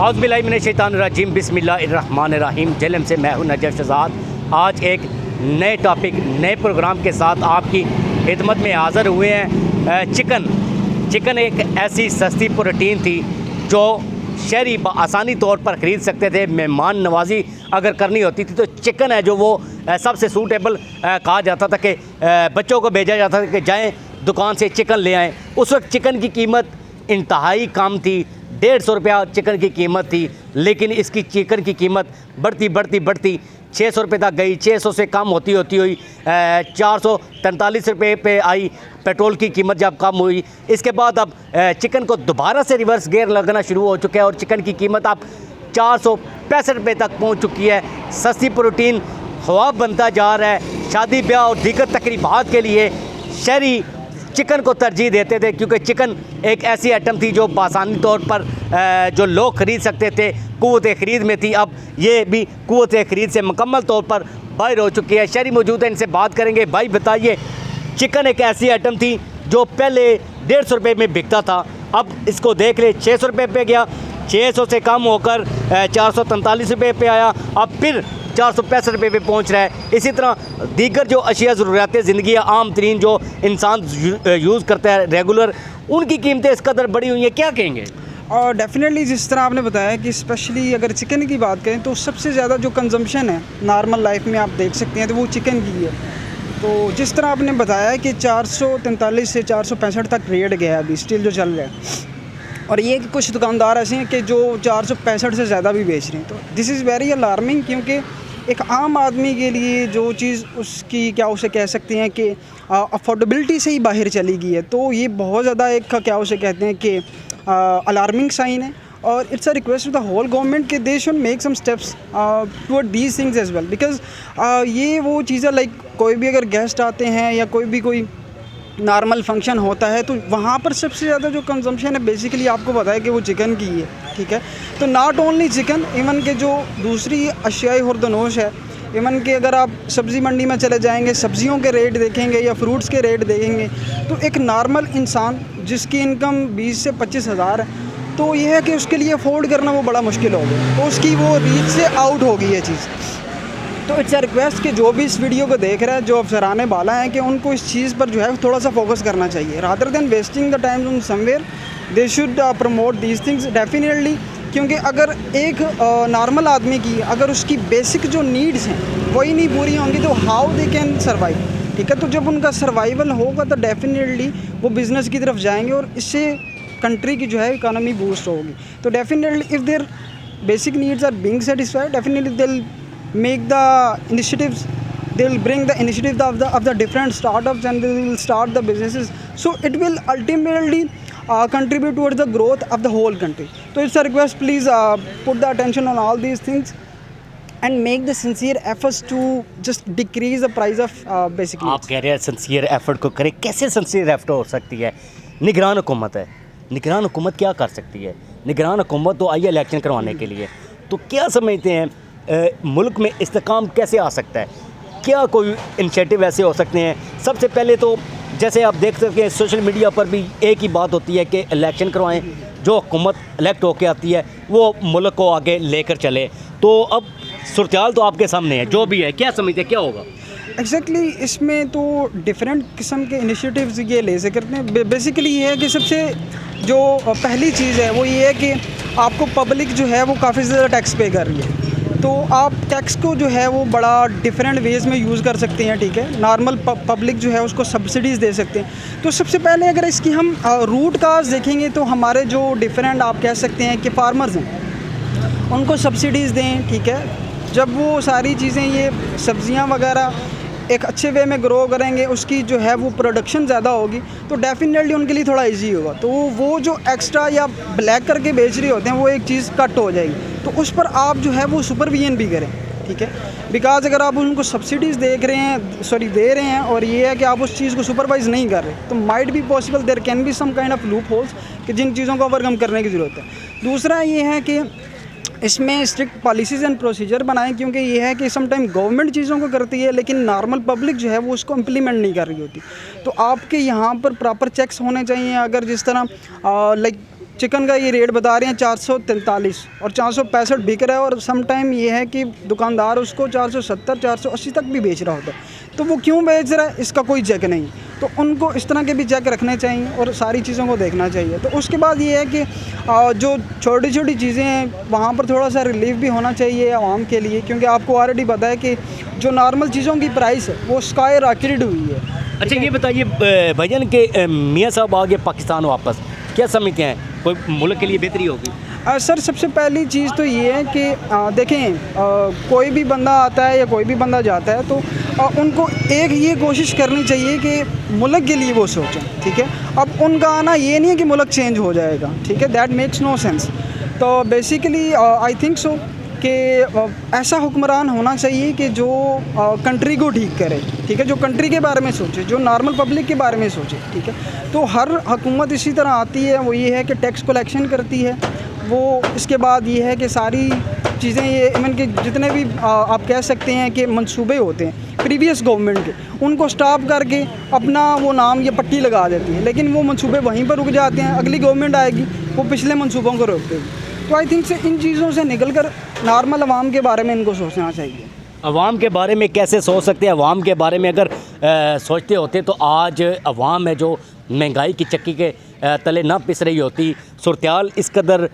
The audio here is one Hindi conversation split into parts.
औज़ुबिल्लाहिमिनश्शैतानिर्रजीम बिस्मिल्लाहिर्रहमानिर्रहीम। जेलम से मैं हूं नजफ शहजाद। आज एक नए टॉपिक नए प्रोग्राम के साथ आपकी खिदमत में हाज़िर हुए हैं। चिकन एक ऐसी सस्ती प्रोटीन थी जो शहरी आसानी तौर पर ख़रीद सकते थे। मेहमान नवाजी अगर करनी होती थी तो चिकन है जो वो सबसे सूटेबल कहा जाता था कि बच्चों को भेजा जाता था कि जाएँ दुकान से चिकन ले आएँ। उस वक्त चिकन की कीमत इंतहाई कम थी, 150 रुपया चिकन की कीमत थी, लेकिन इसकी चिकन की कीमत बढ़ती 600 रुपये तक गई। 600 से कम होती हुई 443 रुपये पे आई। पेट्रोल की कीमत जब कम हुई, इसके बाद अब चिकन को दोबारा से रिवर्स गियर लगना शुरू हो चुका है और चिकन की कीमत अब 465 रुपये तक पहुंच चुकी है। सस्ती प्रोटीन ख्वाब बनता जा रहा है। शादी ब्याह और दीगर तकरीबात के लिए शहरी चिकन को तरजीह देते थे, क्योंकि चिकन एक ऐसी आइटम थी जो आसानी तौर पर जो लोग ख़रीद सकते थे, क़ुव्वत ख़रीद में थी। अब ये भी क़ुव्वत ख़रीद से मुकम्मल तौर पर बाहर हो चुकी है। शहरी मौजूद है, इनसे बात करेंगे। भाई बताइए, चिकन एक ऐसी आइटम थी जो पहले 150 रुपये में बिकता था, अब इसको देख ले 600 रुपये पे गया, 600 से कम होकर 443 रुपये पे आया, अब फिर 465 रुपये पे पहुँच रहा है। इसी तरह दीगर जो अशिया ज़रूरियात ज़िंदगी आम तरीन जो इंसान यूज़ करता है रेगुलर, उनकी कीमतें इस कदर बढ़ी हुई हैं, क्या कहेंगे? और डेफिनेटली जिस तरह आपने बताया कि स्पेशली अगर चिकन की बात करें तो सबसे ज़्यादा जो कंजम्पशन है नॉर्मल लाइफ में आप देख सकते हैं तो वो चिकन की है। तो जिस तरह आपने बताया कि 443 से 465 तक रेट गया अभी स्टिल जो चल रहा है, और ये कुछ दुकानदार ऐसे हैं कि जो 465 से ज़्यादा भी बेच रहे हैं। तो दिस इज़ वेरी अलार्मिंग, क्योंकि एक आम आदमी के लिए जो चीज़ उसकी क्या उसे कह सकते हैं कि अफोर्डेबिलिटी से ही बाहर चली गई है, तो ये बहुत ज़्यादा एक क्या उसे कहते हैं कि अलार्मिंग साइन है। और it's a request to the whole government कि they should make some steps toward these things as well, because ये वो चीज़ें लाइक कोई भी अगर गेस्ट आते हैं या कोई नॉर्मल फंक्शन होता है तो वहाँ पर सबसे ज़्यादा जो कंजम्पशन है बेसिकली आपको पता है कि वो चिकन की है, ठीक है। तो नॉट ओनली चिकन, इवन के जो दूसरी अशियाई हुर्दनोश है, इवन कि अगर आप सब्ज़ी मंडी में चले जाएंगे, सब्ज़ियों के रेट देखेंगे या फ्रूट्स के रेट देखेंगे, तो एक नॉर्मल इंसान जिसकी इनकम 20 से 25 हज़ार है, तो ये है कि उसके लिए अफोर्ड करना वो बड़ा मुश्किल हो गया, तो उसकी वो रीच से आउट हो गई है चीज़। तो इट्स अ रिक्वेस्ट कि जो भी इस वीडियो को देख रहा है, जो अफसराने वाला है, कि उनको इस चीज़ पर जो है थोड़ा सा फोकस करना चाहिए, rather than wasting the time on somewhere they should promote these things definitely. क्योंकि अगर एक नॉर्मल आदमी की अगर उसकी बेसिक जो नीड्स हैं वही नहीं पूरी होंगी तो हाउ दे कैन सर्वाइव, ठीक है। तो जब उनका सर्वाइवल होगा तो डेफिनेटली वो बिज़नेस की तरफ जाएंगे और इससे कंट्री की जो है इकानमी बूस्ट होगी। तो definitely if their basic needs are being satisfied, definitely they will make the initiatives, they will bring the initiatives of the different startups and they will start the businesses, so it will ultimately contribute towards the growth of the whole country. So it's a request, please put the attention on all these things and make the sincere efforts to just decrease the price of basic needs. आप कह रहे हैं सिंसियर एफर्ट को करें, कैसे सिंसियर एफर्ट हो सकती है? निगरान हुकूमत है, निगरान हुकूमत क्या कर सकती है? निगरान हुकूमत तो आई है इलेक्शन करवाने के लिए, तो क्या समझते हैं मुल्क में इस्तेकाम कैसे आ सकता है? क्या कोई इनिशिएटिव ऐसे हो सकते हैं? सबसे पहले तो जैसे आप देख सकते हैं सोशल मीडिया पर भी एक ही बात होती है कि इलेक्शन करवाएं, जो हुकूमत इलेक्ट होकर आती है वो मुल्क को आगे लेकर चले। तो अब सूरत तो आपके सामने है, जो भी है, क्या समझते हैं क्या होगा? एग्जैक्टली इसमें तो डिफरेंट किस्म के इनिशिएटिव्स ये ले सकते हैं। बेसिकली ये है कि सबसे जो पहली चीज़ है वो ये है कि आपको पब्लिक जो है वो काफ़ी ज़्यादा टैक्स पे कर रही है, तो आप टैक्स को जो है वो बड़ा डिफरेंट वेज़ में यूज़ कर सकते हैं, ठीक है। नॉर्मल पब्लिक जो है उसको सब्सिडीज़ दे सकते हैं। तो सबसे पहले अगर इसकी हम रूट काज देखेंगे तो हमारे जो डिफरेंट आप कह सकते हैं कि फार्मर्स हैं उनको सब्सिडीज़ दें, ठीक है। जब वो सारी चीज़ें ये सब्ज़ियाँ वगैरह एक अच्छे वे में ग्रो करेंगे, उसकी जो है वो प्रोडक्शन ज़्यादा होगी, तो डेफिनेटली उनके लिए थोड़ा इजी होगा। तो वो जो एक्स्ट्रा या ब्लैक करके बेच रहे होते हैं वो एक चीज़ कट हो जाएगी, तो उस पर आप जो है वो सुपरविजन भी करें, ठीक है। बिकॉज अगर आप उनको सब्सिडीज़ दे रहे हैं और ये है कि आप उस चीज़ को सुपरवाइज नहीं कर रहे, तो might be possible there can be some kind of loop holes कि जिन चीज़ों को ओवरकम करने की ज़रूरत है। दूसरा ये है कि इसमें स्ट्रिक्ट पॉलिसीज़ एंड प्रोसीजर बनाएं, क्योंकि ये है कि समटाइम गवर्नमेंट चीज़ों को करती है लेकिन नॉर्मल पब्लिक जो है वो उसको इम्प्लीमेंट नहीं कर रही होती। तो आपके यहाँ पर प्रॉपर चेक्स होने चाहिए। अगर जिस तरह लाइक चिकन का ये रेट बता रहे हैं 443 और 465 बिक रहा है, और सम टाइम ये है कि दुकानदार उसको 470 480 तक भी बेच रहा होता है। तो वो क्यों बेच रहा है, इसका कोई चेक नहीं। तो उनको इस तरह के भी चेक रखने चाहिए और सारी चीज़ों को देखना चाहिए। तो उसके बाद ये है कि जो छोटी छोटी चीज़ें हैं वहाँ पर थोड़ा सा रिलीफ भी होना चाहिए आवाम के लिए, क्योंकि आपको ऑलरेडी पता है कि जो नॉर्मल चीज़ों की प्राइस है वो स्काई रॉकेटेड हुई है। अच्छा ये बताइए भाईजान के मियाँ साहब आ गए पाकिस्तान वापस, क्या समझते हैं कोई मुल्क के लिए बेहतरी होगी? सर सबसे पहली चीज़ तो ये है कि देखें कोई भी बंदा आता है या कोई भी बंदा जाता है तो उनको एक ये कोशिश करनी चाहिए कि मुल्क के लिए वो सोचें, ठीक है। अब उनका आना ये नहीं है कि मुल्क चेंज हो जाएगा, ठीक है, दैट मेक्स नो सेंस। तो बेसिकली आई थिंक सो कि ऐसा हुक्मरान होना चाहिए कि जो कंट्री को ठीक करे, ठीक है, जो कंट्री के बारे में सोचे, जो नॉर्मल पब्लिक के बारे में सोचे, ठीक है। तो हर हुकूमत इसी तरह आती है, वो ये है कि टैक्स कलेक्शन करती है, वो इसके बाद ये है कि सारी चीज़ें ये इवन के जितने भी आप कह सकते हैं कि मंसूबे होते हैं प्रीवियस गवर्नमेंट के, उनको स्टॉप करके अपना वो नाम या पट्टी लगा देती है, लेकिन वो मंसूबे वहीं पर रुक जाते हैं। अगली गवर्नमेंट आएगी वो पिछले मंसूबों को रोक देगी। तो आई थिंक से इन चीज़ों से निकल कर नॉर्मल आवाम के बारे में इनको सोचना चाहिए। अवाम के बारे में कैसे सोच सकते हैं? अवाम के बारे में अगर सोचते होते तो आज अवाम है जो महंगाई की चक्की के तले ना पिस रही होती। सूरत इस कदर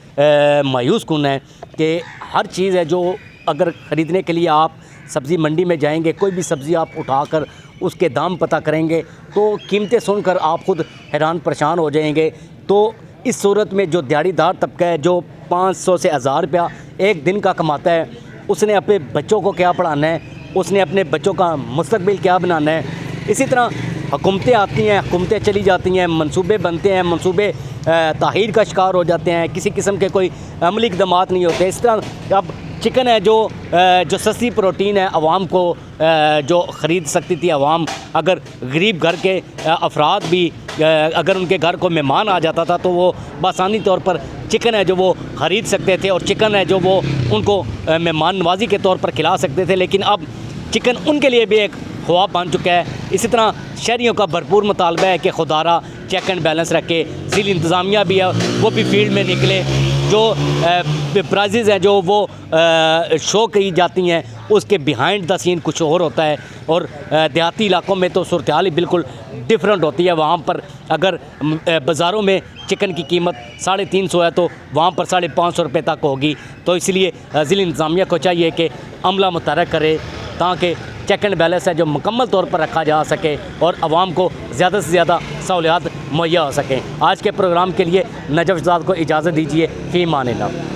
मायूस कुन है कि हर चीज़ है जो अगर ख़रीदने के लिए आप सब्ज़ी मंडी में जाएंगे, कोई भी सब्ज़ी आप उठाकर उसके दाम पता करेंगे तो कीमतें सुनकर आप खुद हैरान परेशान हो जाएंगे। तो इस सूरत में जो दिहाड़ीदार तबका है जो 500 से 1000 रुपया एक दिन का कमाता है, उसने अपने बच्चों को क्या पढ़ाना है, उसने अपने बच्चों का मुस्तकबिल क्या बनाना है। इसी तरह हुकूमतें आती हैं, हुकूमतें चली जाती हैं, मंसूबे बनते हैं, मंसूबे ताहीर का शिकार हो जाते हैं, किसी किस्म के कोई अमली इक़दामात नहीं होते। इस तरह अब चिकन है जो सस्ती प्रोटीन है, आवाम को जो ख़रीद सकती थी आवाम, अगर गरीब घर के अफराद भी अगर उनके घर को मेहमान आ जाता था तो वो बआसानी तौर पर चिकन है जो वो ख़रीद सकते थे और चिकन है जो वो उनको मेहमान नवाजी के तौर पर खिला सकते थे। लेकिन अब चिकन उनके लिए भी एक ख्वाब बन चुका है। इसी तरह शहरियों का भरपूर मुतालबा है कि खुदारा चेक एंड बैलेंस रखे, ज़िली इंतज़ामिया भी है वो भी फील्ड में निकले, जो प्राइजेज़ हैं जो वो शो की जाती हैं उसके बिहाइंड द सीन कुछ और होता है। और देहाती इलाकों में तो सूरत हाल ही बिल्कुल डिफरेंट होती है। वहाँ पर अगर बाज़ारों में चिकन की कीमत 350 है तो वहाँ पर 550 रुपये तक होगी। तो इसलिए ज़िली इंतज़ामिया को चाहिए कि अमला मुतहर्रिक करे ताकि चेक एंड बैलेंस है जो मुकम्मल तौर पर रखा जा सके और आवाम को ज़्यादा से ज़्यादा सहूलियात मुहैया हो सकें। आज के प्रोग्राम के लिए नजफ़ ज़ाद को इजाज़त दीजिए। फ़ी अमान अल्लाह।